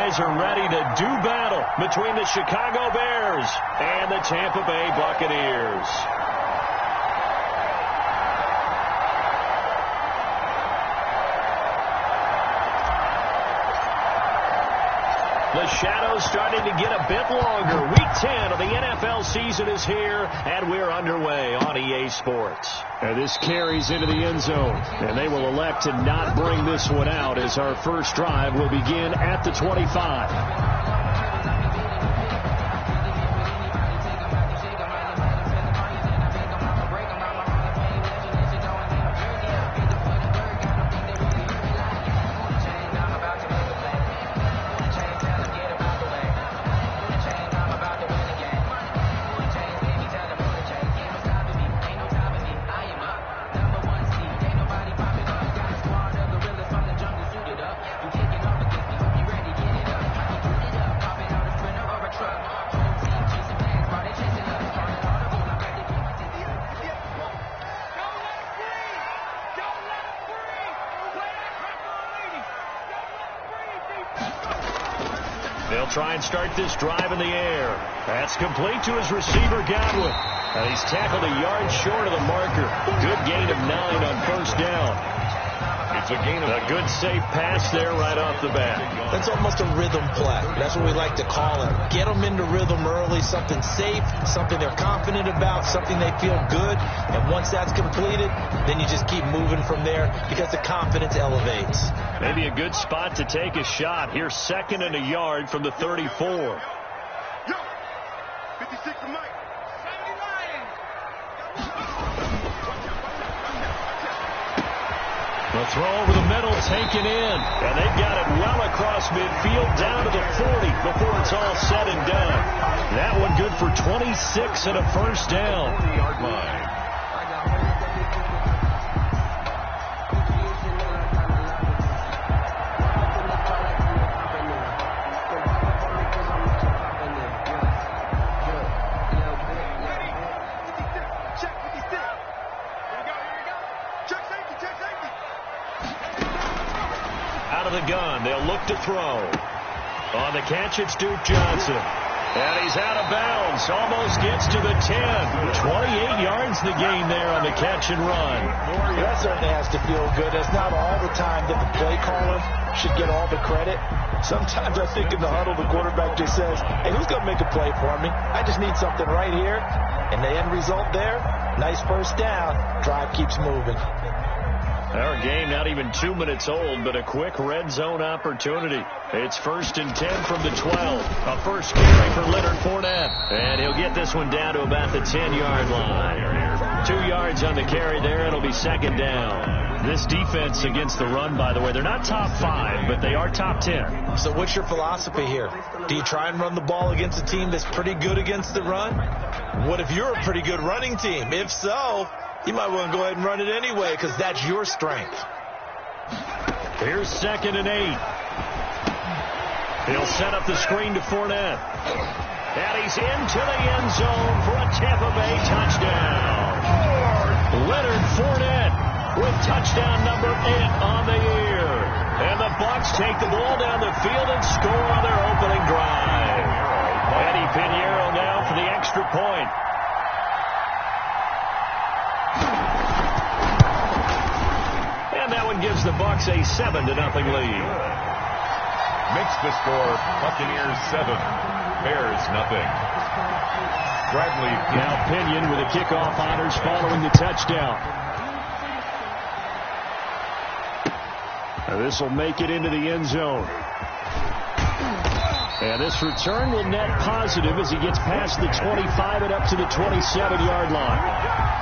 guys are ready to do battle between the Chicago Bears and the Tampa Bay Buccaneers. The shadow's starting to get a bit longer. Week 10 of the NFL season is here, and we're underway on EA Sports. And this carries into the end zone, and they will elect to not bring this one out as our first drive will begin at the 25. They'll try and start this drive in the air. That's complete to his receiver, Godwin. And he's tackled a yard short of the marker. Good gain of 9 on first down. It's a good, safe pass there right off the bat. That's almost a rhythm play. That's what we like to call it. Get them into rhythm early, something safe, something they're confident about, something they feel good. And once that's completed, then you just keep moving from there because the confidence elevates. Maybe a good spot to take a shot. Here's 2nd and a yard from the 34. Yo, 56 to Mike. The throw over the middle taken in. And they've got it well across midfield down to the 40 before it's all said and done. That one good for 26 and a first down. 40-yard line. Out of the gun, they'll look to throw. On the catch, it's Duke Johnson. And he's out of bounds. Almost gets to the 10. 28 yards the gain there on the catch and run. That certainly has to feel good. It's not all the time that the play caller should get all the credit. Sometimes I think in the huddle, the quarterback just says, hey, who's going to make a play for me? I just need something right here. And the end result there, nice first down. Drive keeps moving. Our game not even 2 minutes old, but a quick red zone opportunity. It's 1st and 10 from the 12. A first carry for Leonard Fournette. And he'll get this one down to about the 10-yard line. 2 yards on the carry there. It'll be 2nd down. This defense against the run, by the way, they're not top 5, but they are top 10. So what's your philosophy here? Do you try and run the ball against a team that's pretty good against the run? What if you're a pretty good running team? If so, you might want to go ahead and run it anyway because that's your strength. Here's 2nd and 8. He'll set up the screen to Fournette. And he's into the end zone for a Tampa Bay touchdown. Leonard Fournette with touchdown number 8 on the year. And the Bucs take the ball down the field and score on their opening drive. Eddie Pinheiro now for the extra point. And that one gives the Bucs a 7-0 lead. Makes the score Buccaneers 7, Bears nothing. Bradley. Now Pinion with the kickoff honors following the touchdown. This will make it into the end zone. And this return will net positive as he gets past the 25 and up to the 27-yard line.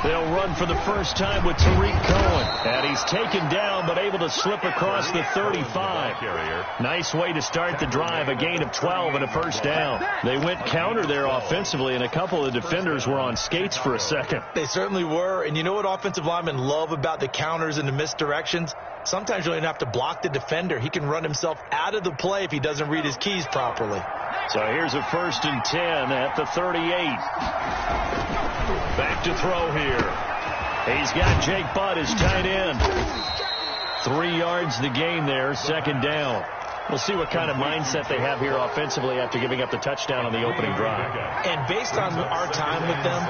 They'll run for the first time with Tariq Cohen. And he's taken down, but able to slip across the 35. Nice way to start the drive. A gain of 12 and a first down. They went counter there offensively, and a couple of defenders were on skates for a second. They certainly were. And you know what offensive linemen love about the counters and the misdirections? Sometimes you don't even have to block the defender. He can run himself out of the play if he doesn't read his keys properly. So here's a 1st and 10 at the 38. Back to throw here. He's got Jake Butt as tight end. 3 yards the gain there, 2nd down. We'll see what kind of mindset they have here offensively after giving up the touchdown on the opening drive. And based on our time with them,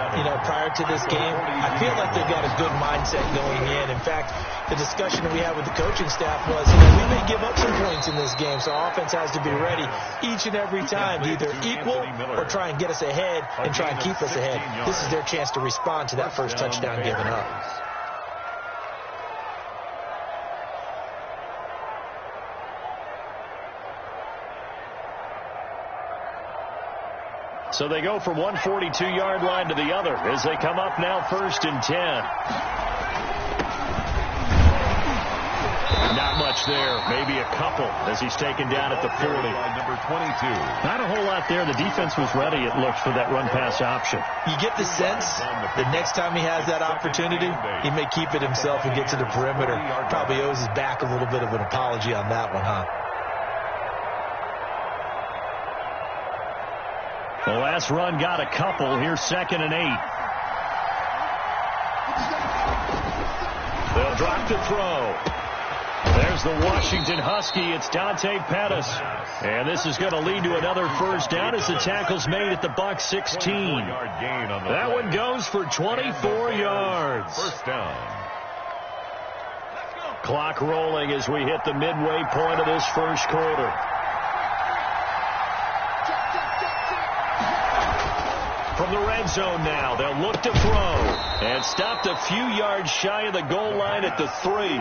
prior to this game, I feel like they've got a good mindset going in. In fact, the discussion that we had with the coaching staff was, we may give up some points in this game, so our offense has to be ready each and every time to either equal or try and get us ahead and try and keep us ahead. This is their chance to respond to that first touchdown given up. So they go from one 42-yard line to the other as they come up now 1st and 10. Not much there. Maybe a couple as he's taken down at the 40. Number 22. Not a whole lot there. The defense was ready, it looks, for that run-pass option. You get the sense that next time he has that opportunity, he may keep it himself and get to the perimeter. Probably owes his back a little bit of an apology on that one, huh? The last run got a couple. Here's 2nd and 8. They'll drop to throw. There's the Washington Husky. It's Dante Pettis. And this is going to lead to another first down as the tackle's made at the Bucs 16. That one goes for 24 yards. First down. Clock rolling as we hit the midway point of this first quarter. From the red zone now, they'll look to throw. And stopped a few yards shy of the goal line at the 3.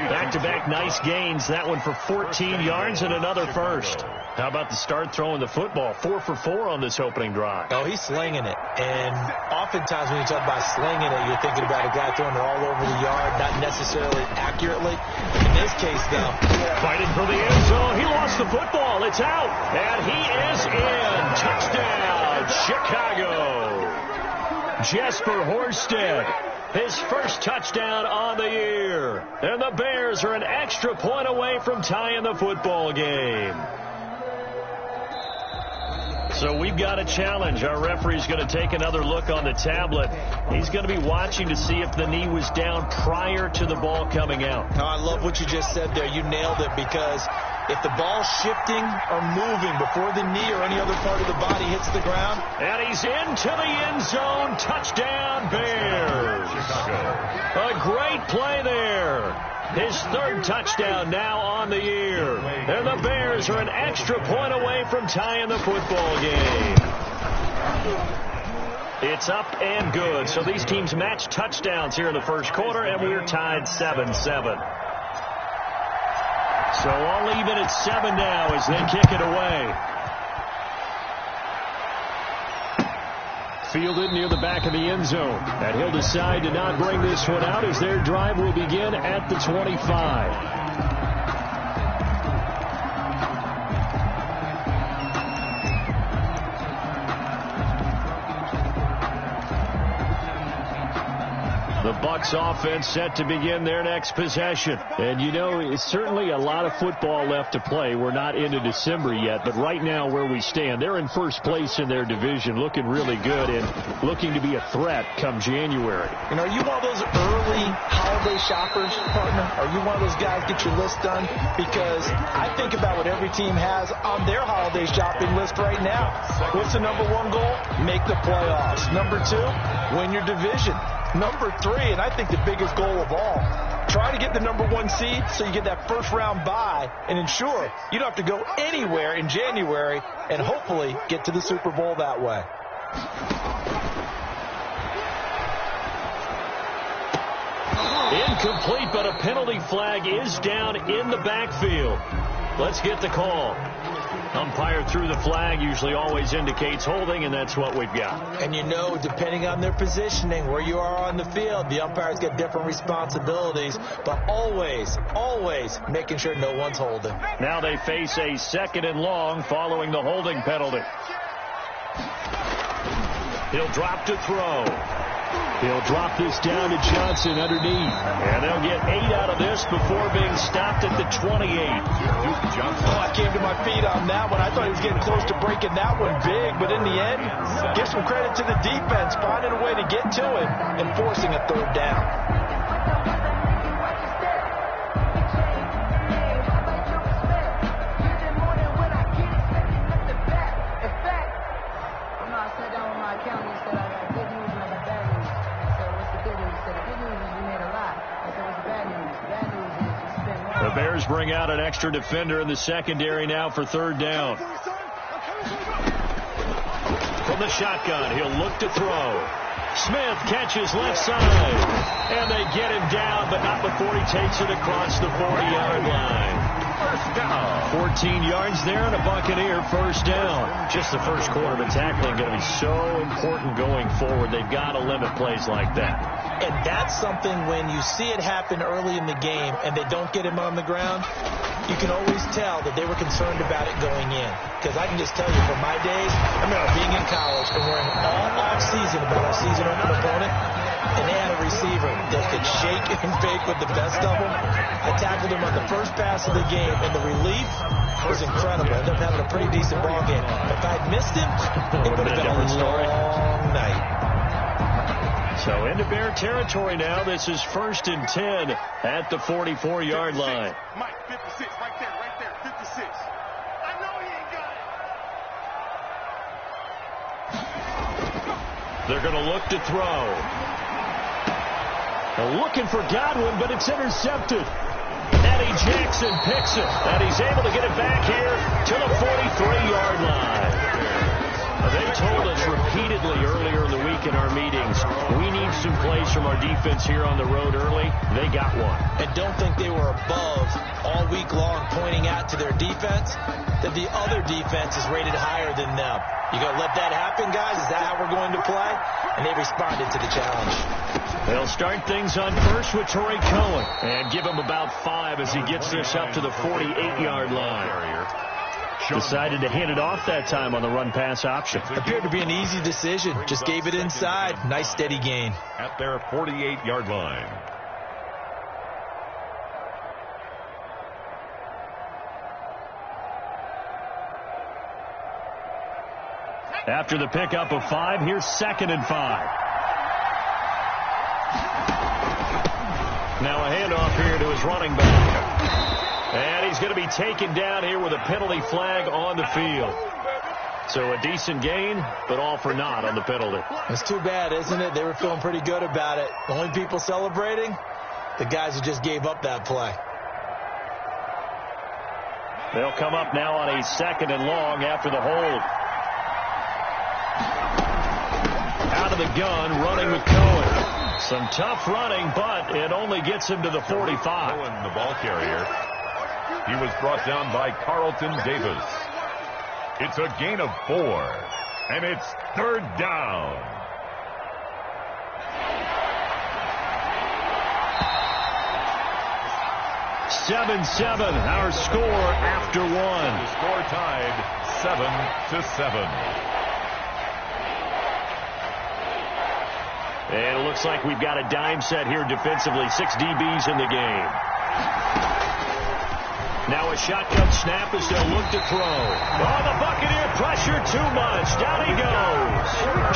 Back-to-back nice gains. That one for 14 yards and another first. How about the start throwing the football? 4 for 4 on this opening drive. Oh, he's slinging it. And oftentimes when you talk about slinging it, you're thinking about a guy throwing it all over the yard, not necessarily accurately. In this case, though, fighting for the end zone. He lost the football. It's out. And he is in. Touchdown, Chicago. Jesper Horsted, his first touchdown on the year. And the Bears are an extra point away from tying the football game. So we've got a challenge. Our referee's going to take another look on the tablet. He's going to be watching to see if the knee was down prior to the ball coming out. Now, I love what you just said there. You nailed it, because if the ball's shifting or moving before the knee or any other part of the body hits the ground. And he's into the end zone. Touchdown, Bears. A great play there. His 3rd touchdown now on the year. And the Bears are an extra point away from tying the football game. It's up and good. So these teams match touchdowns here in the first quarter, and we're tied 7-7. So all even at 7 now as they kick it away. Fielded near the back of the end zone. And he'll decide to not bring this one out as their drive will begin at the 25. The Bucs offense set to begin their next possession. And it's certainly a lot of football left to play. We're not into December yet, but right now where we stand, they're in first place in their division, looking really good and looking to be a threat come January. And are you one of those early holiday shoppers, partner? Are you one of those guys get your list done? Because I think about what every team has on their holiday shopping list right now. What's the number 1 goal? Make the playoffs. Number 2, win your division. Number 3, and I think the biggest goal of all, try to get the number 1 seed so you get that first round bye and ensure you don't have to go anywhere in January and hopefully get to the Super Bowl that way. Incomplete, but a penalty flag is down in the backfield. Let's get the call. Umpire threw the flag, usually always indicates holding, and that's what we've got. And you know, depending on their positioning, where you are on the field, the umpires get different responsibilities, but always, always making sure no one's holding. Now they face a 2nd and long following the holding penalty. He'll drop to throw. He'll drop this down to Johnson underneath. And they'll get 8 out of this before being stopped at the 28. Johnson. Oh, I came to my feet on that one. I thought he was getting close to breaking that one big, but in the end, give some credit to the defense, finding a way to get to it and forcing a 3rd down. The Bears bring out an extra defender in the secondary now for 3rd down. From the shotgun, he'll look to throw. Smith catches left side. And they get him down, but not before he takes it across the 40-yard line. 14 yards there and a Buccaneer 1st down. Just the first quarter, but tackling going to be so important going forward. They've got to limit plays like that. And that's something when you see it happen early in the game and they don't get him on the ground, you can always tell that they were concerned about it going in. Because I can just tell you from my days, I remember being in college and worrying all off-season about our season-opening opponent, and they had a receiver that could shake and bake with the best of them. I tackled him on the first pass of the game, and the relief was incredible. I ended up having a pretty decent ball game. If I'd missed him, it would have been a long night. So into Bear territory now. This is 1st and 10 at the 44-yard line. Mike, 56, right there, 56. I know he ain't got it. They're going to look to throw. They're looking for Godwin, but it's intercepted. Eddie Jackson picks it, and he's able to get it back here to the 43-yard line. They told us repeatedly earlier in the week in our meetings, we need some plays from our defense here on the road early. They got one. And don't think they were above all week long pointing out to their defense that the other defense is rated higher than them. You going to let that happen, guys? Is that how we're going to play? And they responded to the challenge. They'll start things on first with Torrey Cohen and give him about 5 as he gets this up to the 48-yard line. Decided to hand it off that time on the run-pass option. Appeared to be an easy decision. Just gave it inside. Nice steady gain. At their 48-yard line. After the pickup of 5, here's 2nd and 5. Now a handoff here to his running back. And he's going to be taken down here with a penalty flag on the field. So a decent gain, but all for naught on the penalty. It's too bad, isn't it? They were feeling pretty good about it. The only people celebrating, the guys who just gave up that play. They'll come up now on a 2nd and long after the hold. Out of the gun, running with Cohen. Some tough running, but it only gets him to the 45. Cohen, the ball carrier. He was brought down by Carlton Davis. It's a gain of 4, and it's 3rd down. Seven, our score after 1. The score tied 7-7. And it looks like we've got a dime set here defensively. 6 DBs in the game. Now a shotgun snap as they'll look to throw. Oh, the Buccaneer pressure too much. Down he goes.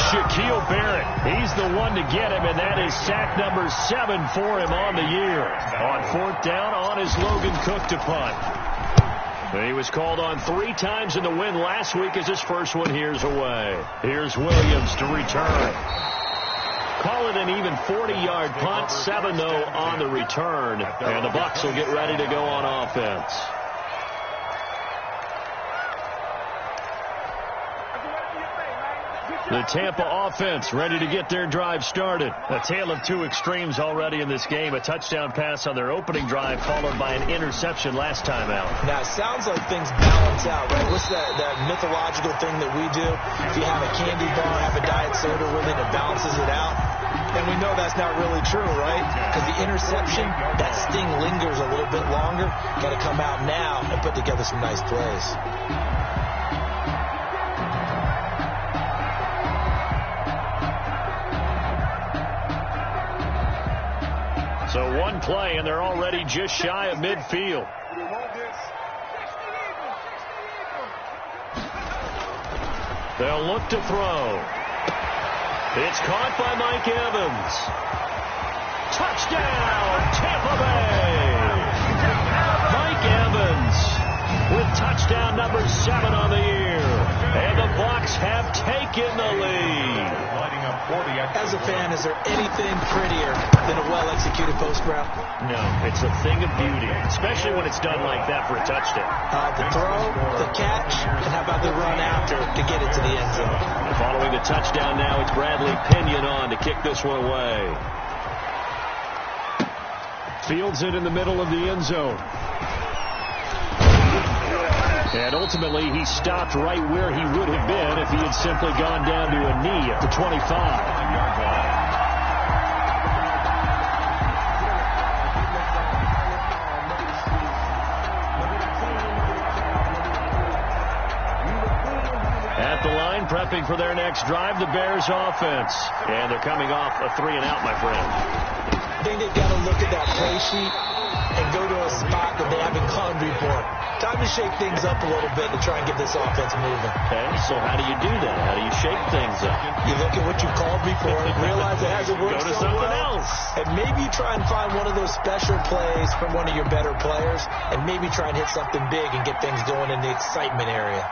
Shaquille Barrett. He's the one to get him, and that is sack number 7 for him on the year. On 4th down on his Logan Cook to punt. And he was called on 3 times in the win last week as his first one here's away. Here's Williams to return. Call it an even 40-yard punt, 7 though on the return, and the Bucs will get ready to go on offense. The Tampa offense ready to get their drive started. A tale of two extremes already in this game. A touchdown pass on their opening drive followed by an interception last time out. Now, it sounds like things balance out, right? What's that mythological thing that we do? If you have a candy bar, have a diet soda with it, it balances it out. And we know that's not really true, right? Because the interception, that sting lingers a little bit longer. Got to come out now and put together some nice plays. So one play, and they're already just shy of midfield. They'll look to throw. It's caught by Mike Evans. Touchdown, Tampa Bay! Mike Evans with touchdown number 7 on the year. And the Bucs have taken the lead. As a fan, is there anything prettier than a well-executed post route? No, it's a thing of beauty, especially when it's done like that for a touchdown. The throw, the catch, and how about the run after to get it to the end zone? And following the touchdown now, it's Bradley Pinion on to kick this one away. Fields it in the middle of the end zone. And ultimately, he stopped right where he would have been if he had simply gone down to a knee at the 25. At the line, prepping for their next drive, the Bears offense. And they're coming off a 3-and-out, my friend. I think they've got to look at that play sheet and go to a spot that they haven't gone before. Time to shake things up a little bit to try and get this offense moving. Okay, so how do you do that? How do you shake things up? You look at what you called before, realize it hasn't worked Go to so something well, else. and maybe try and find one of those special plays from one of your better players, and maybe try and hit something big and get things going in the excitement area.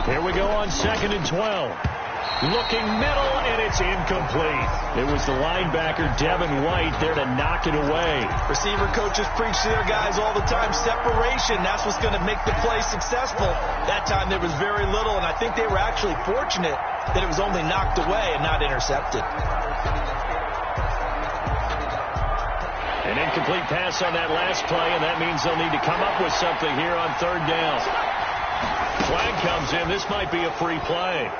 Here we go on 2nd and 12. Looking middle, and it's incomplete. It was the linebacker, Devin White, there to knock it away. Receiver coaches preach to their guys all the time, separation. That's what's going to make the play successful. That time there was very little, and I think they were actually fortunate that it was only knocked away and not intercepted. An incomplete pass on that last play, and that means they'll need to come up with something here on 3rd down. Flag comes in. This might be a free play.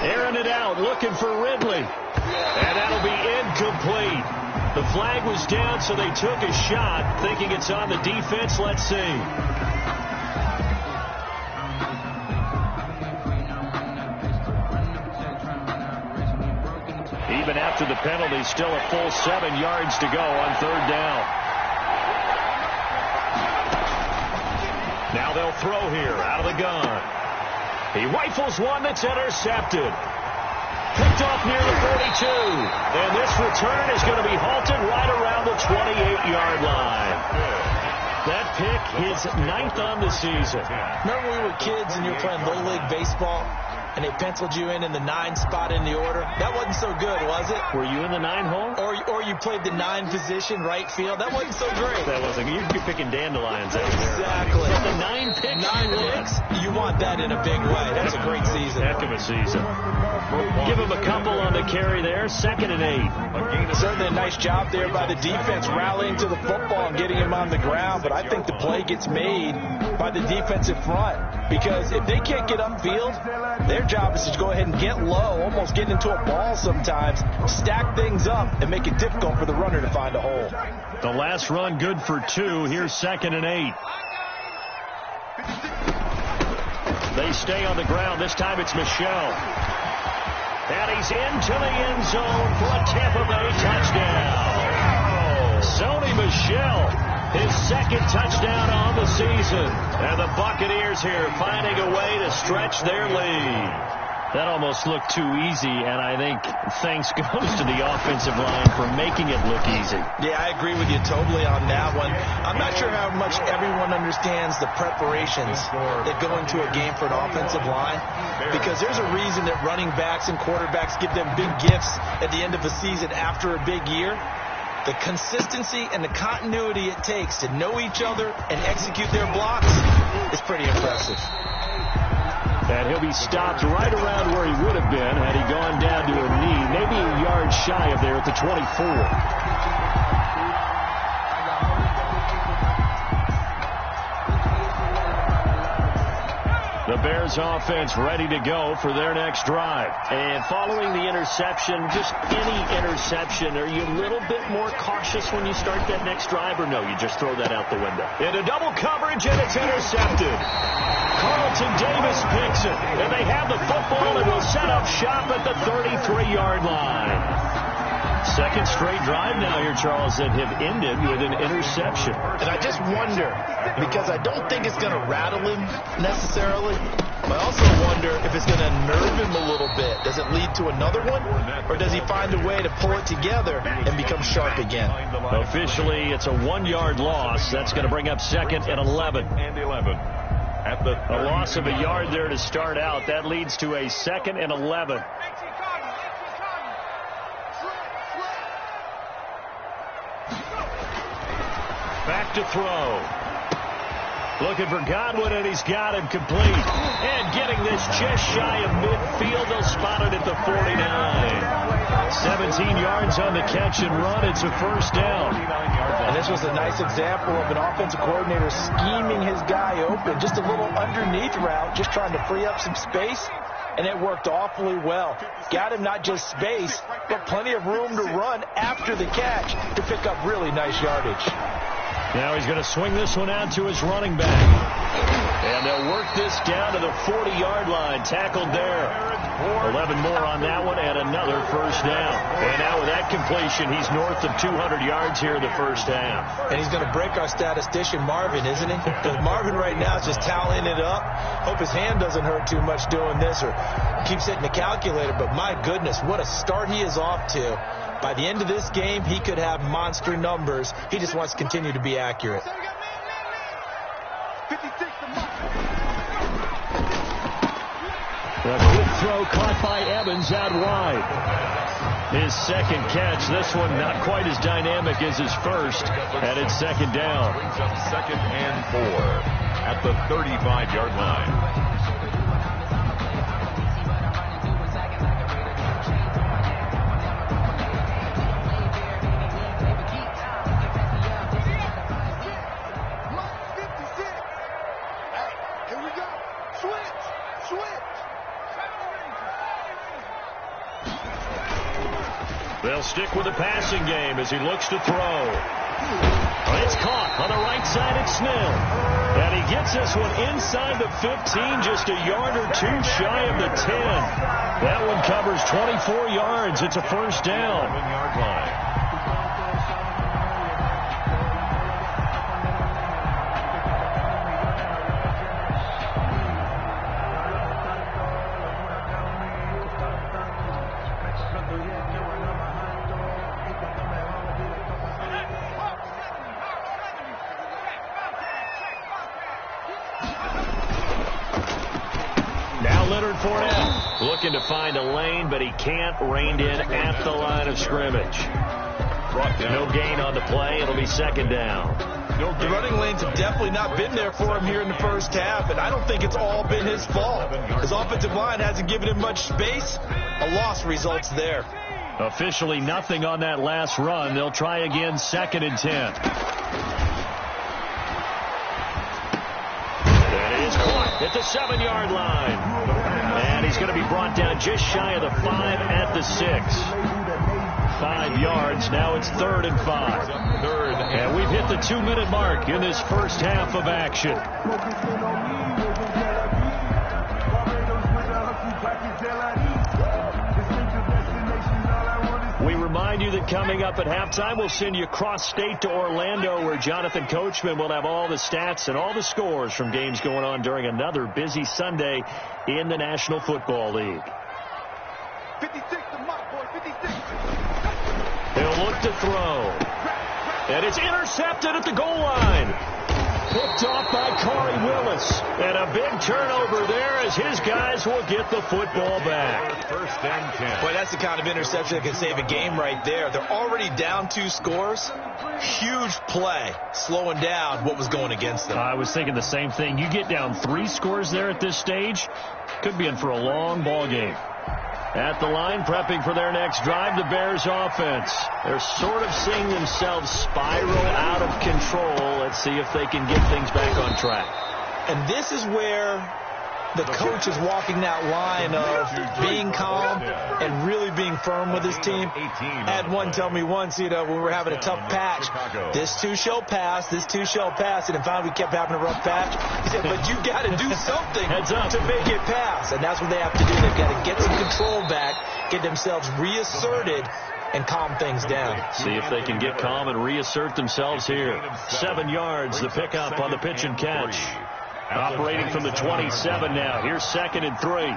Airing it out, looking for Ridley. And that'll be incomplete. The flag was down, so they took a shot, thinking it's on the defense. Let's see. Even after the penalty, still a full 7 yards to go on 3rd down. Now they'll throw here out of the gun. He rifles one that's intercepted. Picked off near the 42. And this return is going to be halted right around the 28-yard line. That pick, his 9th on the season. Remember when we were kids and you were playing Little League Baseball, and they penciled you in the 9 spot in the order? That wasn't so good, was it? Were you in the 9 hole? Or you played the 9 position, right field? That wasn't so great. That wasn't. You're picking dandelions out there. Exactly. But the 9 picks. 9 picks, you want that in a big way. That's a great season. Heck of a season. Give him a couple on the carry there. 2nd and 8. Certainly a nice job there by the defense rallying to the football and getting him on the ground. But I think the play gets made by the defensive front. Because if they can't get upfield, their job is to go ahead and get low, almost get into a ball sometimes, stack things up, and make it difficult for the runner to find a hole. The last run good for 2. Here's 2nd and 8. They stay on the ground. This time it's Michel. And he's into the end zone for a Tampa Bay touchdown. Sony Michel, his 2nd touchdown on the season. And the Buccaneers here finding a way to stretch their lead. That almost looked too easy, and I think thanks goes to the offensive line for making it look easy. Yeah, I agree with you totally on that one. I'm not sure how much everyone understands the preparations that go into a game for an offensive line, because there's a reason that running backs and quarterbacks give them big gifts at the end of a season after a big year. The consistency and the continuity it takes to know each other and execute their blocks is pretty impressive. And he'll be stopped right around where he would have been had he gone down to a knee, maybe a yard shy of there at the 24. The Bears offense ready to go for their next drive. And following the interception, just any interception, are you a little bit more cautious when you start that next drive, or no, you just throw that out the window? Into double coverage, and it's intercepted. Carlton Davis picks it, and they have the football and will set up shop at the 33-yard line. Second straight drive now here, Charles, that have ended with an interception. And I just wonder, because I don't think it's going to rattle him necessarily, but I also wonder if it's going to nerve him a little bit. Does it lead to another one, or does he find a way to pull it together and become sharp again? Officially, it's a 1-yard loss. That's going to bring up 2nd and 11. A loss of a yard there to start out. That leads to a 2nd and 11. Back to throw. Looking for Godwin, and he's got him complete. And getting this just shy of midfield. They'll spot it at the 49. 17 yards on the catch and run. It's a first down. And this was a nice example of an offensive coordinator scheming his guy open. Just a little underneath route, just trying to free up some space. And it worked awfully well. Got him not just space, but plenty of room to run after the catch to pick up really nice yardage. Now he's going to swing this one out to his running back. And they'll work this down to the 40-yard line. Tackled there. 11 more on that one and another first down. And now with that completion, he's north of 200 yards here in the first half. And he's going to break our statistician Marvin, isn't he? Because Marvin right now is just tallying it up. Hope his hand doesn't hurt too much doing this or keeps hitting the calculator. But my goodness, what a start he is off to. By the end of this game, he could have monster numbers. He just wants to continue to be accurate. A quick throw caught by Evans out wide. His second catch. This one not quite as dynamic as his first. And it's 2nd down. Brings up 2nd and 4 at the 35-yard line. They'll stick with the passing game as he looks to throw. It's caught on the right side at Snell. And he gets this one inside the 15, just a yard or two shy of the 10. That one covers 24 yards. It's a first down. 7-yard line. Looking to find a lane, but he can't. Reined in at the line of scrimmage. No gain on the play. It'll be 2nd down. The running lanes have definitely not been there for him here in the first half, and I don't think it's all been his fault. His offensive line hasn't given him much space. A loss results there. Officially nothing on that last run. They'll try again, 2nd and 10. That is caught at the 7-yard line. And he's going to be brought down just shy of the 5 at the 6. 5 yards. Now it's 3rd and 5. And we've hit the 2-minute mark in this first half of action. We remind you that coming up at halftime, we'll send you cross-state to Orlando, where Jonathan Coachman will have all the stats and all the scores from games going on during another busy Sunday in the National Football League. 56 to Mike, boy, 56. He'll look to throw. And it's intercepted at the goal line. Picked off by Corey Willis. And a big turnover there as his guys will get the football back. First and 10. Boy, that's the kind of interception that can save a game right there. They're already down 2 scores. Huge play, slowing down what was going against them. I was thinking the same thing. You get down 3 scores there at this stage, could be in for a long ball game. At the line, prepping for their next drive, the Bears offense. They're sort of seeing themselves spiral out of control. Let's see if they can get things back on track. And this is where the coach is walking that line of being calm and really being firm with his team. I had one tell me once, when we were having a tough patch, this too shall pass, this too shall pass. And finally we kept having a rough patch. He said, but you got to do something to make it pass. And that's what they have to do. They've got to get some control back, get themselves reasserted, and calm things down. See if they can get calm and reassert themselves here. 7 yards, the pickup on the pitch and catch. Operating from the 27 now. Here's 2nd and 3.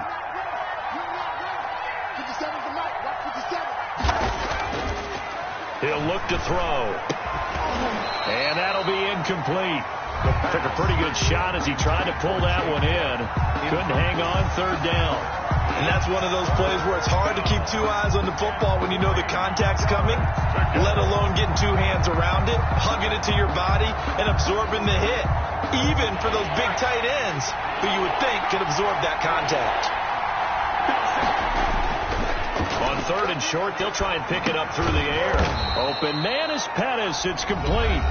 He'll look to throw. And that'll be incomplete. Took a pretty good shot as he tried to pull that one in. Couldn't hang on 3rd down. And that's one of those plays where it's hard to keep 2 eyes on the football when you know the contact's coming, let alone getting 2 hands around it, hugging it to your body, and absorbing the hit. Even for those big tight ends who you would think could absorb that contact. On 3rd and short, they'll try and pick it up through the air. Open man is Pettis. It's complete.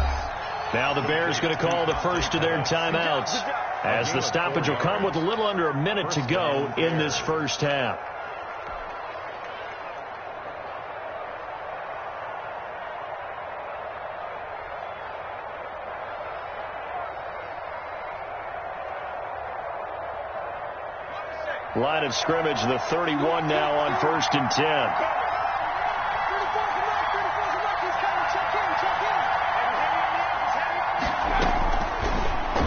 Now the Bears going to call the first of their timeouts, as the stoppage will come with a little under a minute to go in this first half. Line of scrimmage, the 31 now on 1st and 10.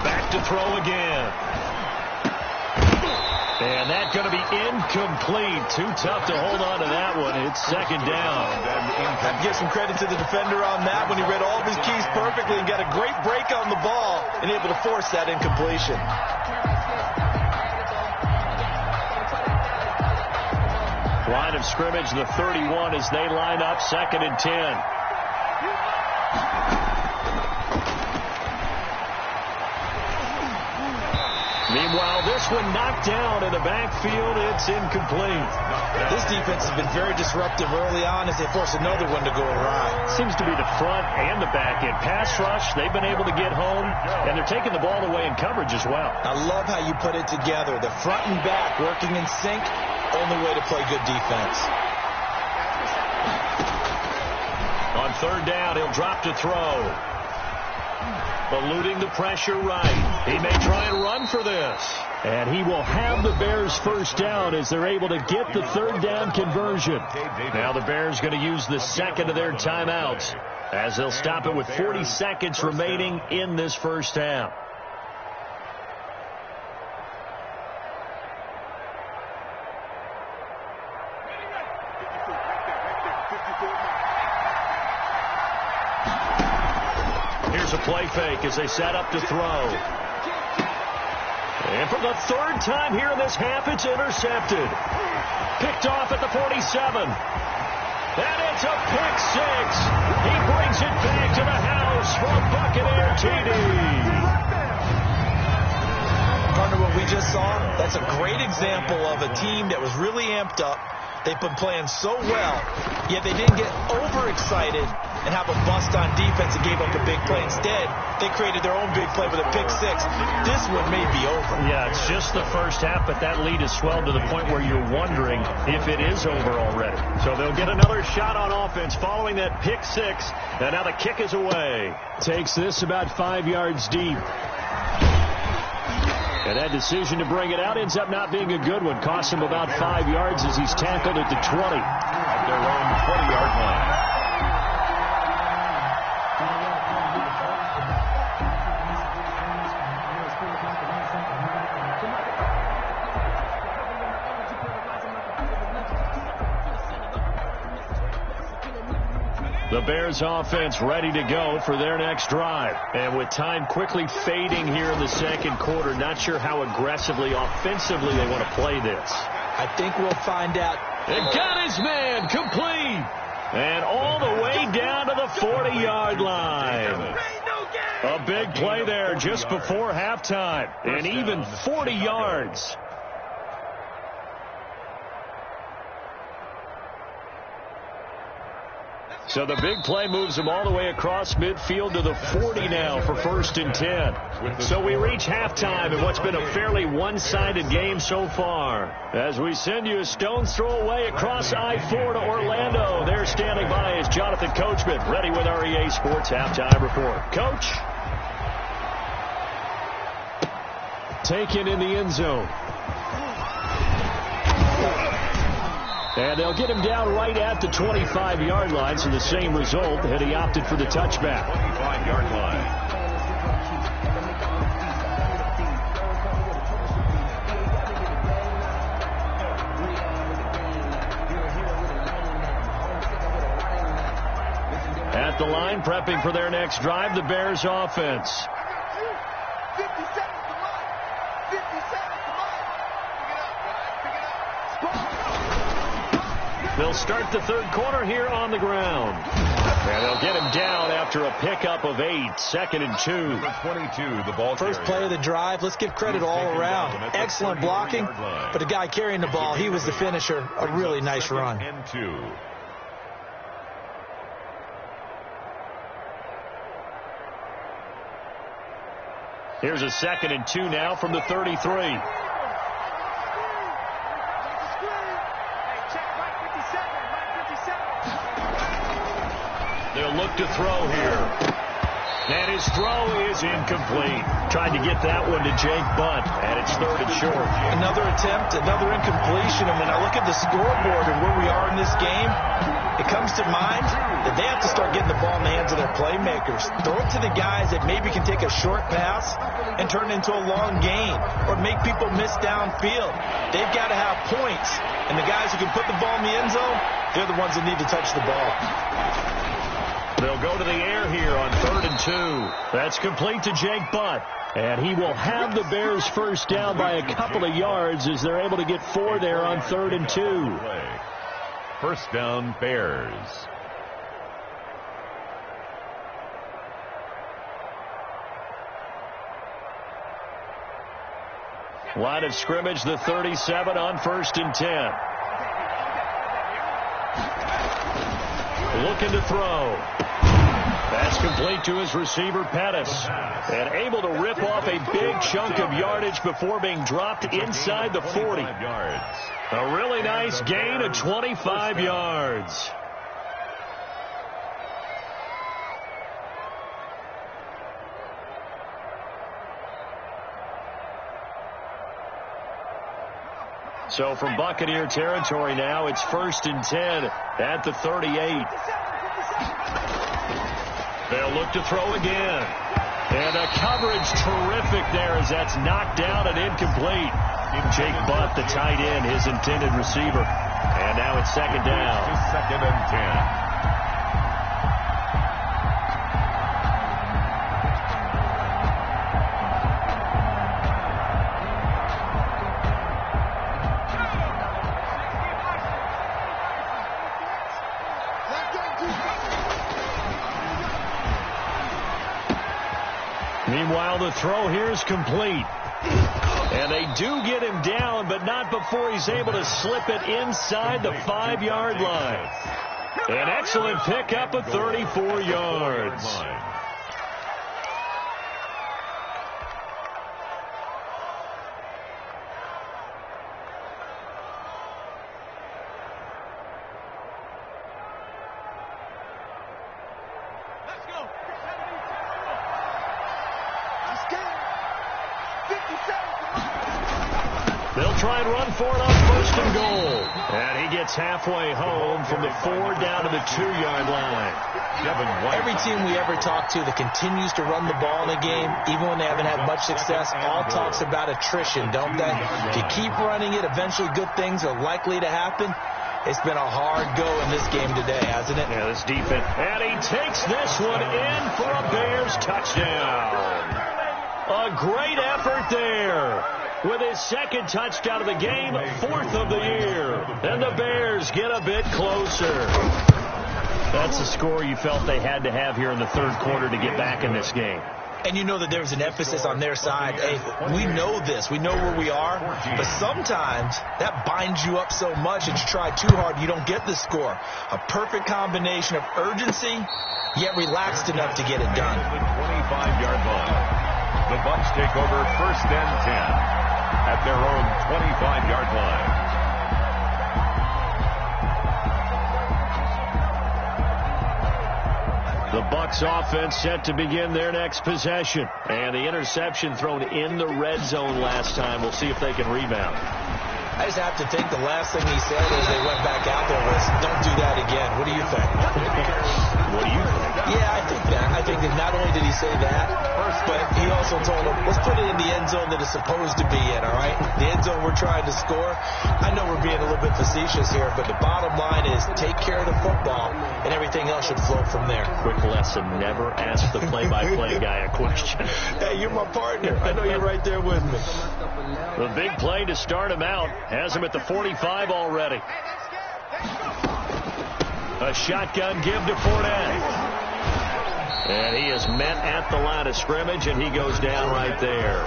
Back to throw again. And that's going to be incomplete. Too tough to hold on to that one. It's 2nd down. I'd give some credit to the defender on that when he read all of his keys perfectly and got a great break on the ball and able to force that incompletion. Line of scrimmage, the 31 as they line up, 2nd and 10. Meanwhile, this one knocked down in the backfield. It's incomplete. This defense has been very disruptive early on as they force another one to go awry. Seems to be the front and the back end. Pass rush, they've been able to get home, and they're taking the ball away in coverage as well. I love how you put it together. The front and back working in sync. Only way to play good defense. On 3rd down, he'll drop to throw. Eluding the pressure right. He may try and run for this. And he will have the Bears first down as they're able to get the 3rd down conversion. Now the Bears going to use the 2nd of their timeouts as they'll stop it with 40 seconds remaining in this first half. Here's a play fake as they set up to throw. And for the 3rd time here in this half, it's intercepted. Picked off at the 47. And it's a pick 6. He brings it back to the house for a Buccaneer TD. Partner, what we just saw, that's a great example of a team that was really amped up. They've been playing so well, yet they didn't get overexcited and have a bust on defense and gave up a big play. Instead, they created their own big play with a pick 6. This one may be over. Yeah, it's just the first half, but that lead has swelled to the point where you're wondering if it is over already. So they'll get another shot on offense following that pick 6, and now the kick is away. Takes this about 5 yards deep. And that decision to bring it out ends up not being a good one. Costs him about 5 yards as he's tackled at the 20. At their own 20-yard line. The Bears offense ready to go for their next drive. And with time quickly fading here in the second quarter, not sure how aggressively, offensively they want to play this. I think we'll find out. And got his man complete. And all the way down to the 40-yard line. A big play there just before halftime. And even 40 yards. So the big play moves them all the way across midfield to the 40 now for 1st and 10. So we reach halftime in what's been a fairly one-sided game so far. As we send you a stone's throw away across I-4 to Orlando. There standing by is Jonathan Coachman, ready with our EA Sports Halftime Report. Coach. Taken in the end zone. And they'll get him down right at the 25-yard line, so the same result had he opted for the touchback. 25-yard line. At the line, prepping for their next drive, the Bears offense. They'll start the third quarter here on the ground. And they'll get him down after a pickup of 8, 2nd and 2. Number 22, the ball First play of the drive. Let's give credit all around. Excellent blocking, but the guy carrying the ball, he was the finisher. A really nice run. And 2. Here's a 2nd and 2 now from the 33. They'll look to throw here. And his throw is incomplete. Tried to get that one to Jake Butt, and it's 3rd and short. Another attempt, another incompletion. And when I look at the scoreboard and where we are in this game, it comes to mind that they have to start getting the ball in the hands of their playmakers. Throw it to the guys that maybe can take a short pass and turn it into a long gain or make people miss downfield. They've got to have points. And the guys who can put the ball in the end zone, they're the ones that need to touch the ball. They'll go to the air here on 3rd and 2. That's complete to Jake Butt. And he will have the Bears first down by a couple of yards as they're able to get 4 there on 3rd and 2. First down, Bears. Line of scrimmage, the 37 on 1st and 10. Looking to throw. That's complete to his receiver, Pettis. And able to rip off a big chunk of yardage before being dropped inside the 40. A really nice gain of 25 yards. So from Buccaneer territory now, it's 1st and 10 at the 38. They'll look to throw again. And a coverage terrific there as that's knocked down and incomplete. Jake Butt, the tight end, his intended receiver. And now it's 2nd down. 2nd and 10. Meanwhile, the throw here is complete. And they do get him down, but not before he's able to slip it inside the 5-yard line. An excellent pickup of 34 yards. They'll try and run for it on 1st and goal. And he gets halfway home from the 4 down to the 2-yard line. Every team we ever talk to that continues to run the ball in a game, even when they haven't had much success, all talks about attrition, don't they? If you keep running it, eventually good things are likely to happen. It's been a hard go in this game today, hasn't it? Yeah, this defense. And he takes this one in for a Bears touchdown. A great effort there. With his second touchdown of the game, 4th of the year. And the Bears get a bit closer. That's the score you felt they had to have here in the third quarter to get back in this game. And you know that there's an emphasis on their side. Hey, we know this. We know where we are. But sometimes that binds you up so much that you try too hard, you don't get the score. A perfect combination of urgency, yet relaxed enough to get it done. The 25-yard line. The Bucs take over 1st and 10 at their own 25-yard line. The Bucs offense set to begin their next possession. And the interception thrown in the red zone last time. We'll see if they can rebound. I just have to think the last thing he said as they went back out there was, don't do that again. What do you think? What do you think? Yeah, I think that. I think that not only did he say that, but he also told him, let's put it in the end zone that it's supposed to be in, all right? The end zone we're trying to score. I know we're being a little bit facetious here, but the bottom line is take care of the football, and everything else should flow from there. Quick lesson, never ask the play-by-play guy a question. Hey, you're my partner. I know you're right there with me. The big play to start him out has him at the 45 already. A shotgun give to Fournette. And he is met at the line of scrimmage, and he goes down right there.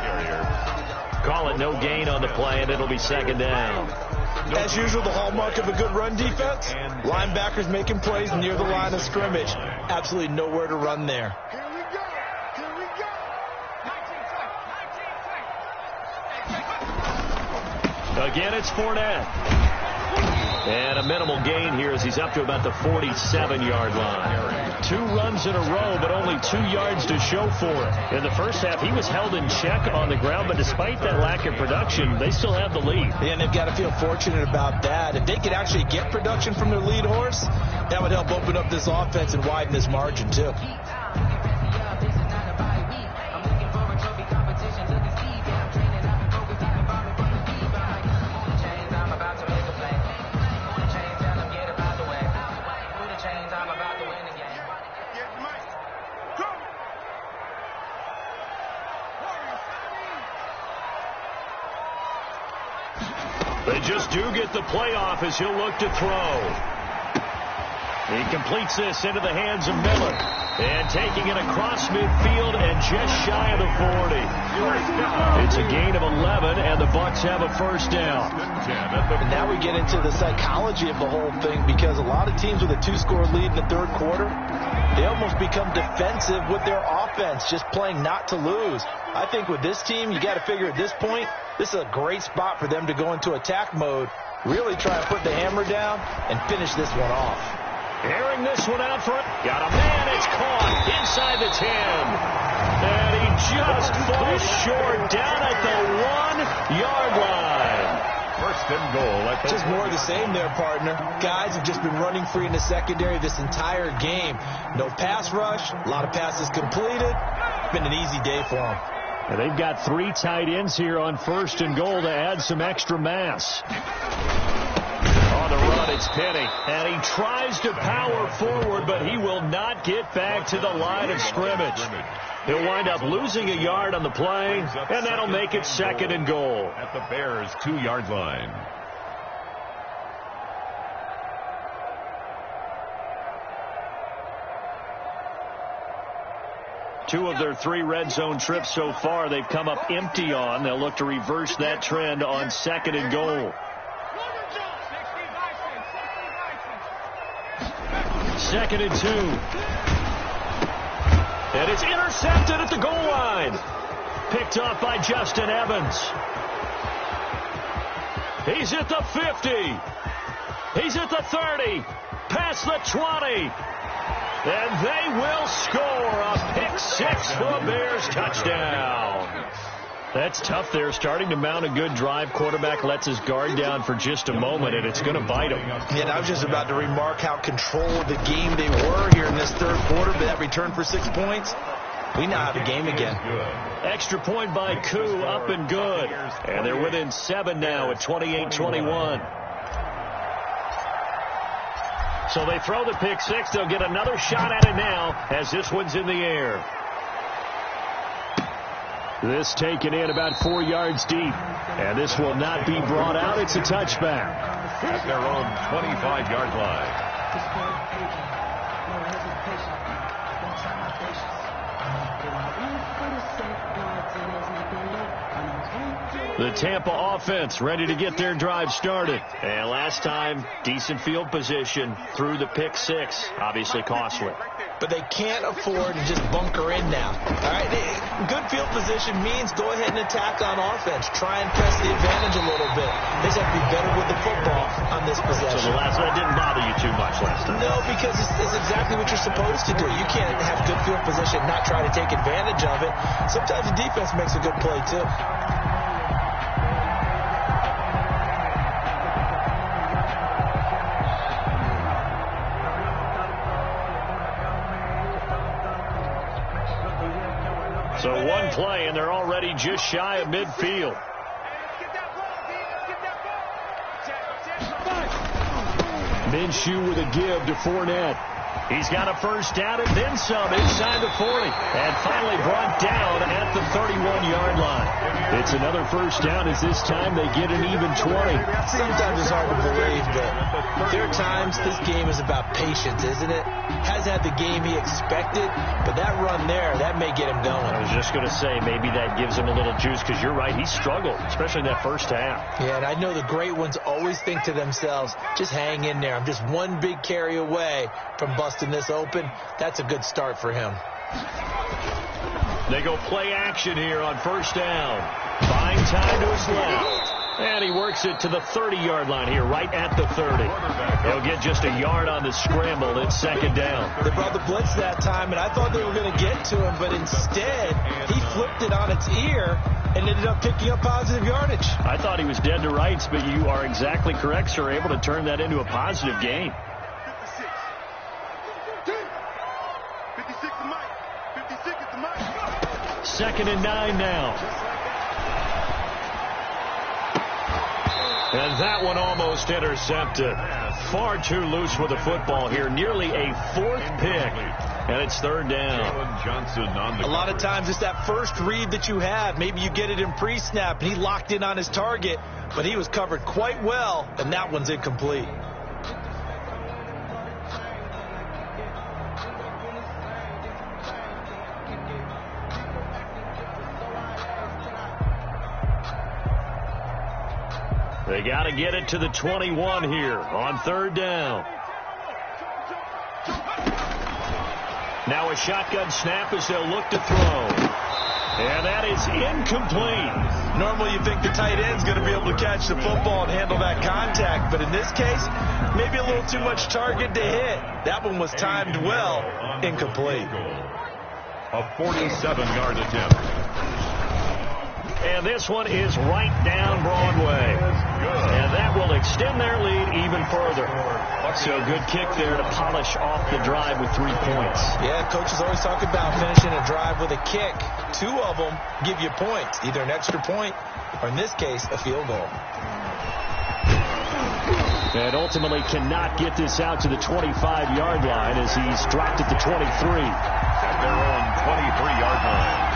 Call it no gain on the play, and it'll be 2nd down. As usual, the hallmark of a good run defense, linebackers making plays near the line of scrimmage. Absolutely nowhere to run there. Again, it's Fournette. And a minimal gain here as he's up to about the 47-yard line. 2 runs in a row, but only 2 yards to show for it. In the first half, he was held in check on the ground, but despite that lack of production, they still have the lead. Yeah, and they've got to feel fortunate about that. If they could actually get production from their lead horse, that would help open up this offense and widen this margin, too. They just do get the playoff as he'll look to throw. He completes this into the hands of Miller. And taking it across midfield and just shy of the 40. It's a gain of 11, and the Bucs have a 1st down. And now we get into the psychology of the whole thing, because a lot of teams with a 2-score lead in the third quarter, they almost become defensive with their offense, just playing not to lose. I think with this team, you got to figure at this point, this is a great spot for them to go into attack mode, really try and put the hammer down and finish this one off. Airing this one out front. Got a man. It's caught inside the 10. And he just falls short down at the 1-yard line. 1st and goal. Just more of the same there, partner. Guys have just been running free in the secondary this entire game. No pass rush. A lot of passes completed. Been an easy day for them. And they've got 3 tight ends here on 1st and goal to add some extra mass. On the run, it's Penny. And he tries to power forward, but he will not get back to the line of scrimmage. He'll wind up losing a yard on the play, and that'll make it 2nd and goal. At the Bears' 2-yard line. Two of their 3 red zone trips so far, they've come up empty on. They'll look to reverse that trend on 2nd and goal. 2nd and 2. And it's intercepted at the goal line. Picked off by Justin Evans. He's at the 50. He's at the 30. Past the 20. And they will score a pick 6 for a Bears touchdown. That's tough there. Starting to mount a good drive. Quarterback lets his guard down for just a moment, and it's going to bite him. Yeah, and I was just about to remark how controlled the game they were here in this third quarter. But that return for 6 points, we now have a game again. Extra point by Koo, up and good. And they're within 7 now at 28-21. So they throw the pick six. They'll get another shot at it now as this one's in the air. This taken in about 4 yards deep. And this will not be brought out. It's a touchback. At their own 25-yard line. The Tampa offense ready to get their drive started. And last time, decent field position through the pick six. Obviously costly. But they can't afford to just bunker in now. All right, good field position means go ahead and attack on offense. Try and press the advantage a little bit. They just have to be better with the football on this possession. So that didn't bother you too much last time? No, because it's exactly what you're supposed to do. You can't have good field position and not try to take advantage of it. Sometimes the defense makes a good play, too. So one play, and they're already just shy of midfield. Minshew with a give to Fournette. He's got a first down and then some inside the 40. And finally brought down at the 31-yard line. It's another first down as this time they get an even 20. Sometimes it's hard to believe, but there are times this game is about patience, isn't it? Hasn't had the game he expected, but that run there, that may get him going. I was just going to say, maybe that gives him a little juice, because you're right, he struggled, especially in that first half. Yeah, and I know the great ones always think to themselves, just hang in there. I'm just one big carry away from busting this open. That's a good start for him. They go play action here on first down. Buying time to his left. And he works it to the 30-yard line here, right at the 30. He'll get just a yard on the scramble. It's second down. They brought the blitz that time, and I thought they were going to get to him, but instead he flipped it on its ear and ended up picking up positive yardage. I thought he was dead to rights, but you are exactly correct, sir. Able to turn that into a positive gain. 56 to Mike. 56 to Mike. Second and 9 now. And that one almost intercepted. Far too loose with the football here. Nearly a fourth pick. And it's third down. Johnson on the A lot of times it's that first read that you have. Maybe you get it in pre-snap, and he locked in on his target, but he was covered quite well, and that one's incomplete. They got to get it to the 21 here on third down. Now a shotgun snap as they'll look to throw. And that is incomplete. Normally you think the tight end's going to be able to catch the football and handle that contact, but in this case, maybe a little too much target to hit. That one was timed well. Incomplete. A 47-yard attempt. And this one is right down Broadway. And that will extend their lead even further. So good kick there to polish off the drive with 3 points. Yeah, coaches always talk about finishing a drive with a kick. 2 of them give you points, either an extra point or, in this case, a field goal. And ultimately cannot get this out to the 25-yard line as he's dropped at the 23. At their own 23-yard line.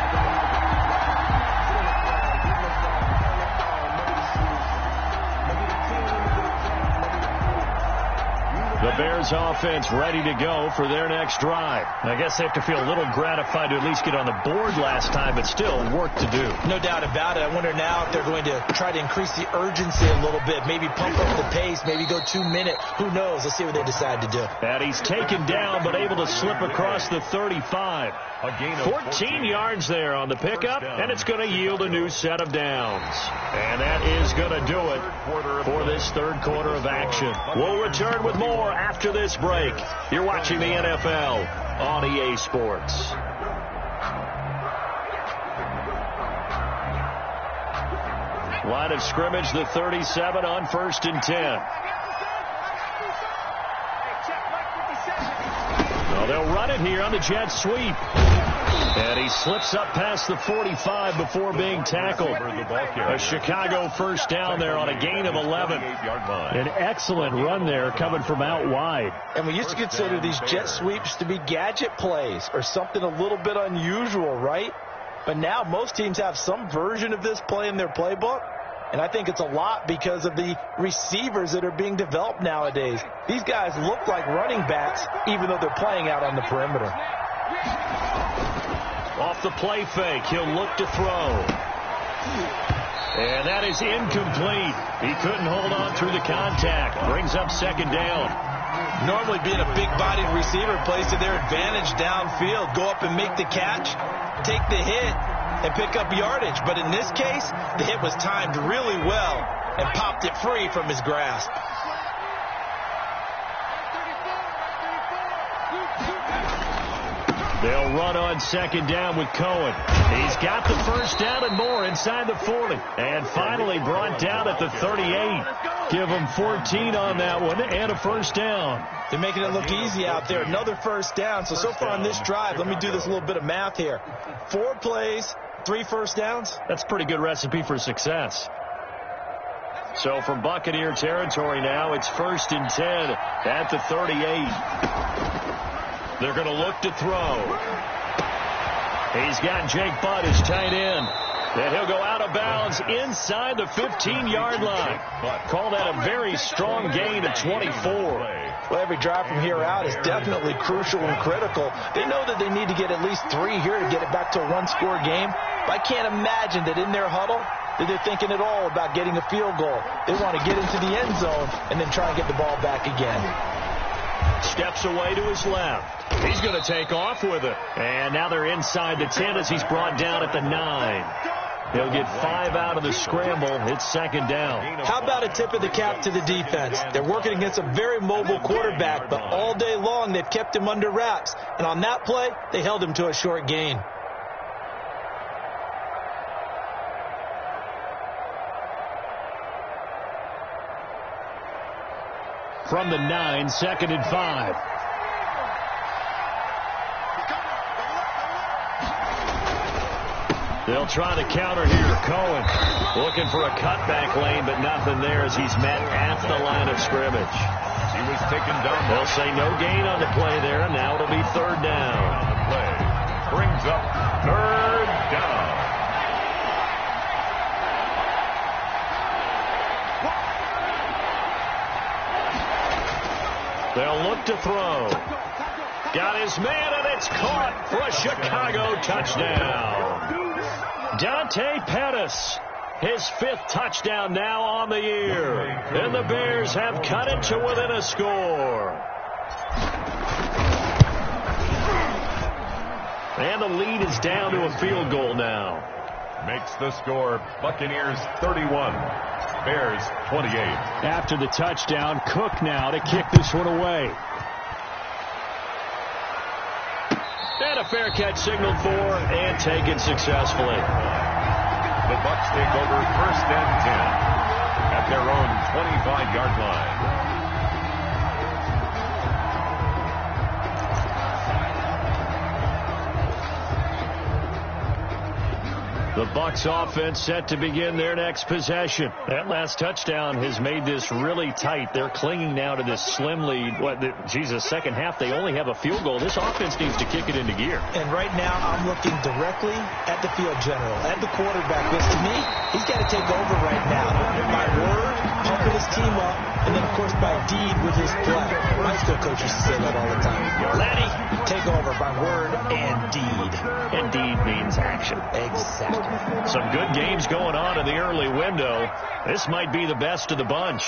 The Bears offense ready to go for their next drive. I guess they have to feel a little gratified to at least get on the board last time, but still work to do. No doubt about it. I wonder now if they're going to try to increase the urgency a little bit, maybe pump up the pace, maybe go 2 minute. Who knows? Let's see what they decide to do. And he's taken down, but able to slip across the 35. A gain of 14 yards there on the pickup, and it's going to yield a new set of downs. And that is going to do it for this third quarter of action. We'll return with more after this break. You're watching the NFL on EA Sports. Line of scrimmage, the 37 on 1st and 10. Well, they'll run it here on the jet sweep. And he slips up past the 45 before being tackled. A Chicago first down there on a gain of 11. An excellent run there coming from out wide. And we used to consider these jet sweeps to be gadget plays or something a little bit unusual, right? But now most teams have some version of this play in their playbook. And I think it's a lot because of the receivers that are being developed nowadays. These guys look like running backs even though they're playing out on the perimeter. Off the play fake, he'll look to throw. And that is incomplete. He couldn't hold on through the contact. Brings up second down. Normally being a big-bodied receiver plays to their advantage downfield. Go up and make the catch, take the hit, and pick up yardage. But in this case, the hit was timed really well and popped it free from his grasp. They'll run on second down with Cohen. He's got the first down and more inside the 40. And finally brought down at the 38. Give him 14 on that one and a first down. They're making it look easy out there. Another first down. So far on this drive, let me do this little bit of math here. 4 plays, 3 first downs. That's a pretty good recipe for success. So from Buccaneer territory now, it's 1st and 10 at the 38. They're going to look to throw. He's got Jake Butt as tight end. And he'll go out of bounds inside the 15-yard line. Call that a very strong gain of 24. Well, every drive from here out is definitely crucial and critical. They know that they need to get at least 3 here to get it back to a 1-score game. But I can't imagine that in their huddle that they're thinking at all about getting a field goal. They want to get into the end zone and then try and get the ball back again. Steps away to his left. He's going to take off with it. And now they're inside the 10 as he's brought down at the 9. He'll get 5 out of the scramble. It's second down. How about a tip of the cap to the defense? They're working against a very mobile quarterback, but all day long they've kept him under wraps. And on that play, they held him to a short gain. From the 9, 2nd and 5. They'll try to counter here. Cohen looking for a cutback lane, but nothing there as he's met at the line of scrimmage. He was taken down. They'll say no gain on the play there, and now it'll be 3rd down. The play brings up 3rd down. They'll look to throw. Got his man, and it's caught for a Chicago touchdown. Dante Pettis, his 5th touchdown now on the year. And the Bears have cut it to within a score. And the lead is down to a field goal now. Makes the score Buccaneers 31. Bears 28. After the touchdown, Cook now to kick this one away. And a fair catch signaled for and taken successfully. The Bucs take over 1st and 10 at their own 25-yard line. The Bucs offense set to begin their next possession. That last touchdown has made this really tight. They're clinging now to this slim lead. Second half, they only have a field goal. This offense needs to kick it into gear. And right now, I'm looking directly at the field general, at the quarterback. Because to me, he's got to take over right now. By word, pumping his team up, and then, of course, by deed with his play. My skill coach used to say that all the time. Lenny, take over by word and deed. And deed means action. Exactly. Some good games going on in the early window. This might be the best of the bunch.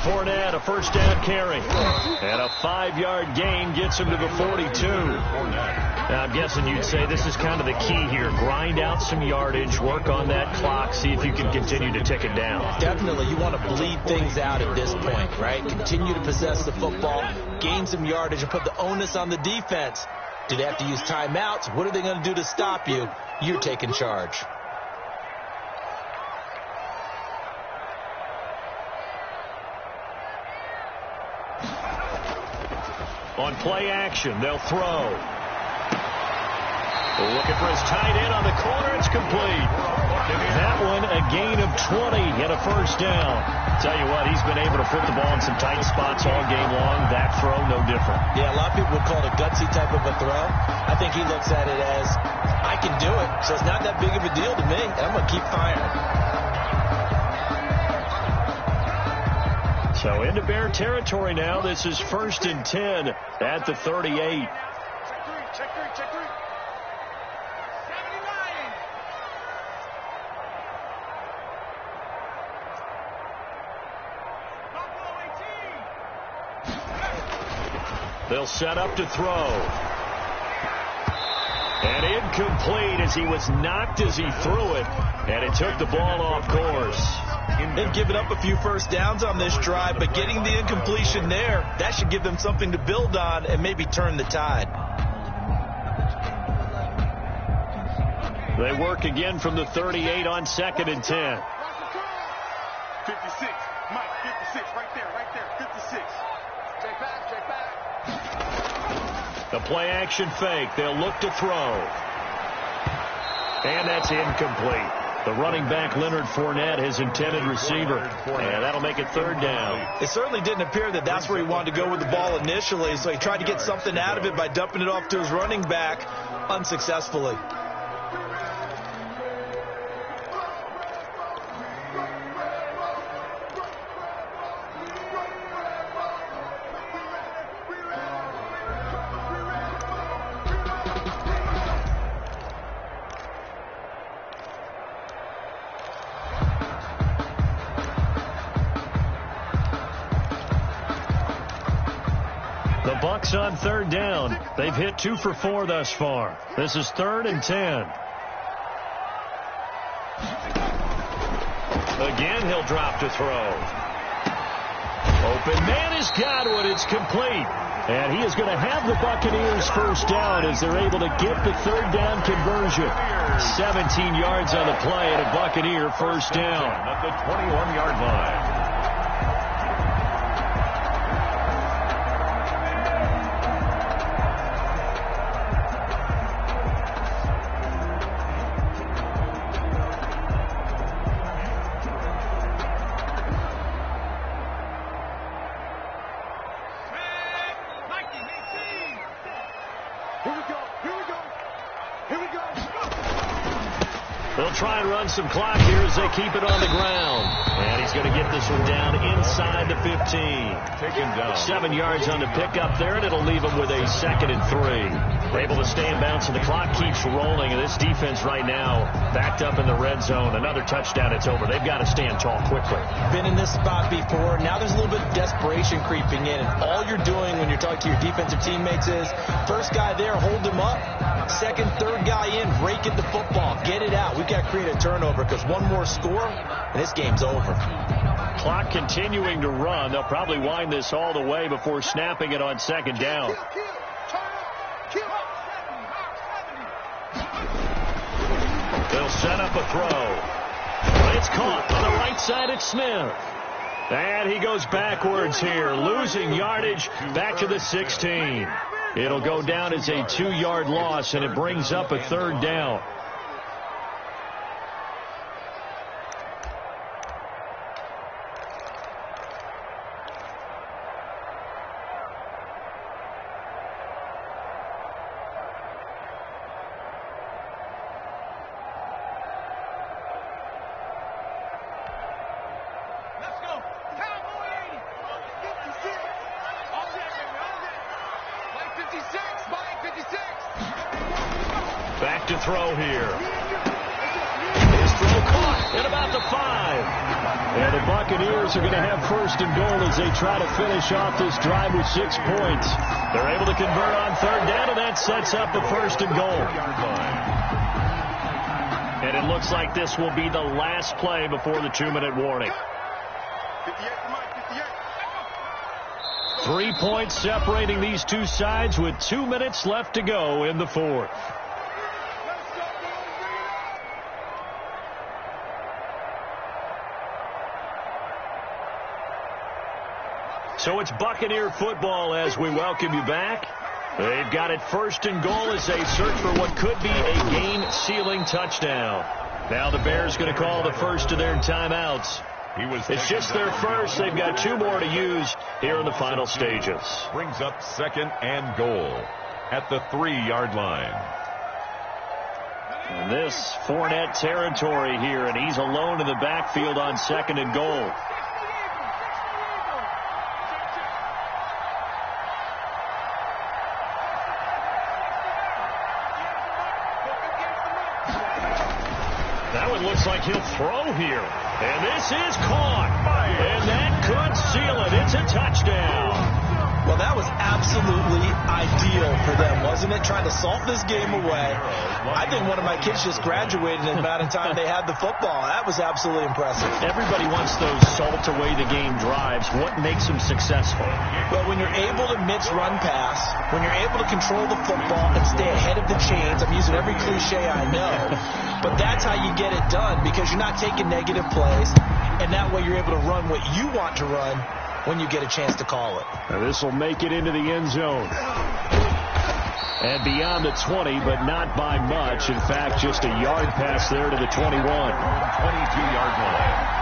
Fournette, a first down carry. And a 5-yard gain gets him to the 42. Now, I'm guessing you'd say this is kind of the key here. Grind out some yardage, work on that clock, see if you can continue to tick it down. Definitely. You want to bleed things out at this point, right? Continue to possess the football, gain some yardage, and put the onus on the defense. Do they have to use timeouts? What are they going to do to stop you? You're taking charge. On play action, they'll throw. Looking for his tight end on the corner. It's complete. That one, a gain of 20 and a first down. Tell you what, he's been able to put the ball in some tight spots all game long. That throw, no different. Yeah, a lot of people would call it a gutsy type of a throw. I think he looks at it as, I can do it, so it's not that big of a deal to me. I'm going to keep firing. So into Bear territory now. This is 1st and 10 at the 38. Check three. They'll set up to throw. And incomplete as he was knocked as he threw it. And it took the ball off course. They've given up a few first downs on this drive, but getting the incompletion there, that should give them something to build on and maybe turn the tide. They work again from the 38 on 2nd and 10. 56. Mike, 56. Right there. 56. Check back. The play action fake. They'll look to throw. And that's incomplete. The running back, Leonard Fournette, his intended receiver. And that'll make it 3rd down. It certainly didn't appear that that's where he wanted to go with the ball initially, so he tried to get something out of it by dumping it off to his running back unsuccessfully. Bucks on 3rd down. They've hit 2 for 4 thus far. This is 3rd and 10. Again, he'll drop to throw. Open man is Godwin. It's complete. And he is going to have the Buccaneers first down as they're able to get the 3rd down conversion. 17 yards on the play and a Buccaneer first down. At the 21-yard line. They'll try and run some clock here as they keep it on the ground. And he's going to get this one down inside the 15. Take him down. 7 yards on the pickup there, and it'll leave him with a 2nd and 3. They're able to stay in bounds, and the clock keeps rolling. And this defense right now backed up in the red zone. Another touchdown, it's over. They've got to stand tall quickly. Been in this spot before. Now there's a little bit of desperation creeping in. And all you're doing when you're talking to your defensive teammates is, first guy there, hold him up. Second, third guy in, rake at the football. Get it out. We've got to create a turnover because one more score, and this game's over. Clock continuing to run. They'll probably wind this all the way before snapping it on 2nd down. They'll set up a throw. It's caught on the right side. It's Smith. And he goes backwards here, losing yardage back to the 16. It'll go down as a 2-yard loss, and it brings up a 3rd down. Back to throw here. His throw caught at about the 5. And the Buccaneers are going to have 1st and goal as they try to finish off this drive with 6 points. They're able to convert on 3rd down, and that sets up a 1st and goal. And it looks like this will be the last play before the 2-minute warning. 3 points separating these two sides with 2 minutes left to go in the 4th. So it's Buccaneer football as we welcome you back. They've got it 1st and goal as they search for what could be a game-sealing touchdown. Now the Bears going to call the first of their timeouts. It's just their first. They've got 2 more to use here in the final stages. Brings up 2nd and goal at the 3-yard line. And this Fournette territory here, and he's alone in the backfield on 2nd and goal. That one looks like he'll throw here. And this is caught. And that could seal it. It's a touchdown. Well, that was absolutely ideal for them, wasn't it? Trying to salt this game away. I think one of my kids just graduated in the amount of time they had the football. That was absolutely impressive. Everybody wants those salt away the game drives. What makes them successful? Well, when you're able to mix run pass, when you're able to control the football and stay ahead of the chains, I'm using every cliche I know, but that's how you get it done because you're not taking negative plays, and that way you're able to run what you want to run when you get a chance to call it. Now this will make it into the end zone. And beyond the 20, but not by much. In fact, just a yard pass there to the 21. 22-yard line.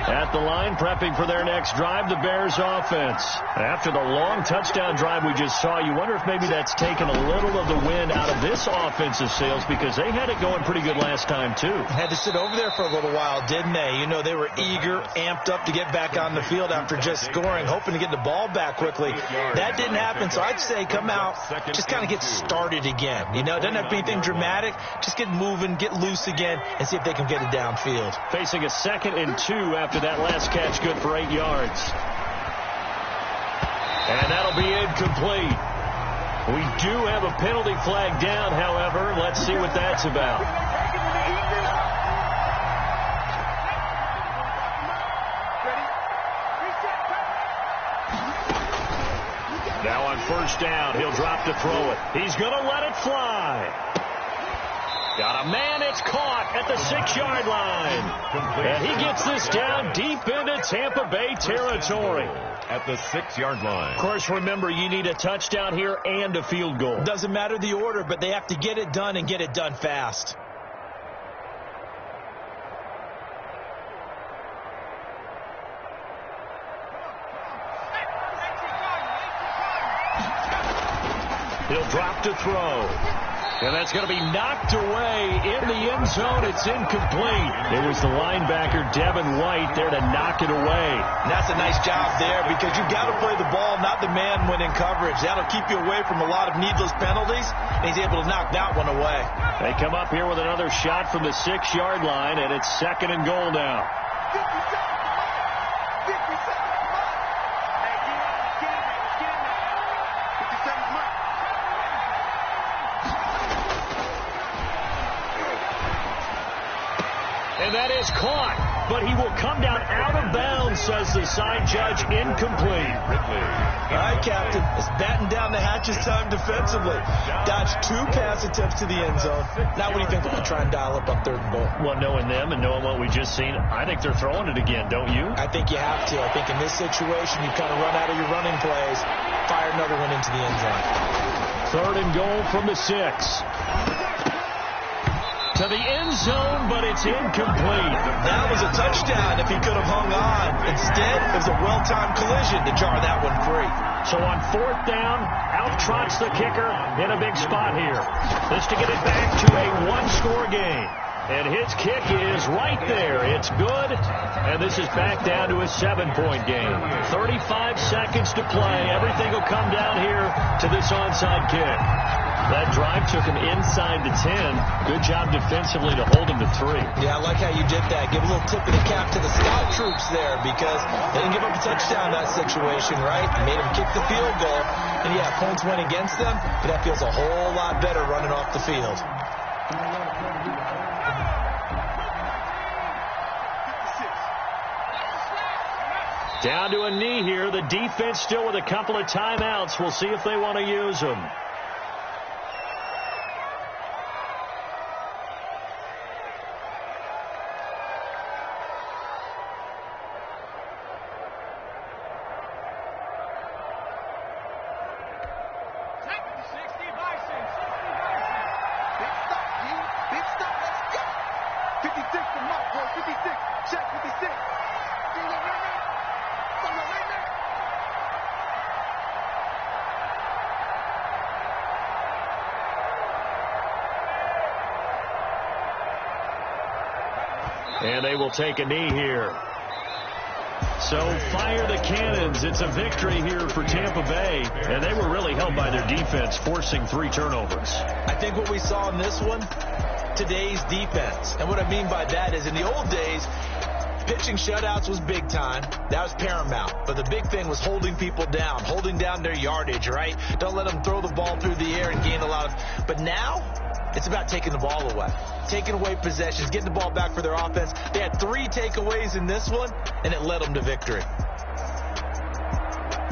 At the line, prepping for their next drive, the Bears offense. After the long touchdown drive we just saw, you wonder if maybe that's taken a little of the wind out of this offensive sails because they had it going pretty good last time, too. Had to sit over there for a little while, didn't they? You know, they were eager, amped up to get back on the field after just scoring, hoping to get the ball back quickly. That didn't happen, so I'd say come out, just kind of get started again. You know, it doesn't have to be anything dramatic. Just get moving, get loose again, and see if they can get it downfield. Facing a 2nd and 2 after that last catch, good for 8 yards. And that'll be incomplete. We do have a penalty flag down, however. Let's see what that's about. Now on 1st down, he'll drop to throw it. He's going to let it fly. Got a man, it's caught at the 6-yard line. And he gets this down deep into Tampa Bay territory. At the 6-yard line. Of course, remember, you need a touchdown here and a field goal. Doesn't matter the order, but they have to get it done and get it done fast. He'll drop to throw. And that's going to be knocked away in the end zone. It's incomplete. It was the linebacker, Devin White, there to knock it away. And that's a nice job there because you've got to play the ball, not the man when in coverage. That'll keep you away from a lot of needless penalties, and he's able to knock that one away. They come up here with another shot from the 6-yard line, and it's 2nd and goal now. And that is caught, but he will come down out of bounds, says the side judge, incomplete. All right, Captain, it's batten down the hatches time defensively. Dodged 2 pass attempts to the end zone. Now what do you think they'll try and dial up on 3rd and goal? Well, knowing them and knowing what we just seen, I think they're throwing it again, don't you? I think you have to. I think in this situation, you kind of run out of your running plays, fire another one into the end zone. 3rd and goal from the 6. To the end zone, but it's incomplete. That was a touchdown if he could have hung on. Instead, it was a well-timed collision to jar that one free. So on 4th down, out trots the kicker in a big spot here. This to get it back to a 1-score game. And his kick is right there. It's good. And this is back down to a 7-point game. 35 seconds to play. Everything will come down here to this onside kick. That drive took him inside the 10. Good job defensively to hold him to 3. Yeah, I like how you did that. Give a little tip of the cap to the scout troops there because they didn't give up a touchdown in that situation, right? Made him kick the field goal. And, yeah, points went against them, but that feels a whole lot better running off the field. Down to a knee here. The defense still with a couple of timeouts. We'll see if they want to use them. 56 from Mike, boy. 56. Check 56. And they will take a knee here. So fire the cannons. It's a victory here for Tampa Bay. And they were really helped by their defense, forcing 3 turnovers. I think what we saw in this one, today's defense. And what I mean by that is in the old days, pitching shutouts was big time. That was paramount. But the big thing was holding people down, holding down their yardage, right? Don't let them throw the ball through the air and gain a lot of... But now, it's about taking the ball away. Taking away possessions, getting the ball back for their offense. They had 3 takeaways in this one, and it led them to victory.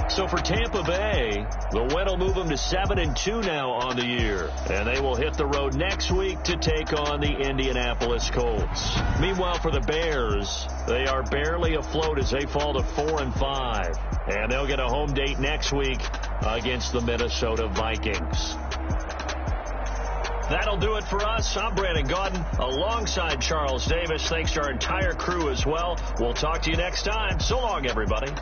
So for Tampa Bay, the win will move them to 7-2 now on the year. And they will hit the road next week to take on the Indianapolis Colts. Meanwhile, for the Bears, they are barely afloat as they fall to 4-5. And they'll get a home date next week against the Minnesota Vikings. That'll do it for us. I'm Brandon Gaudin alongside Charles Davis. Thanks to our entire crew as well. We'll talk to you next time. So long, everybody.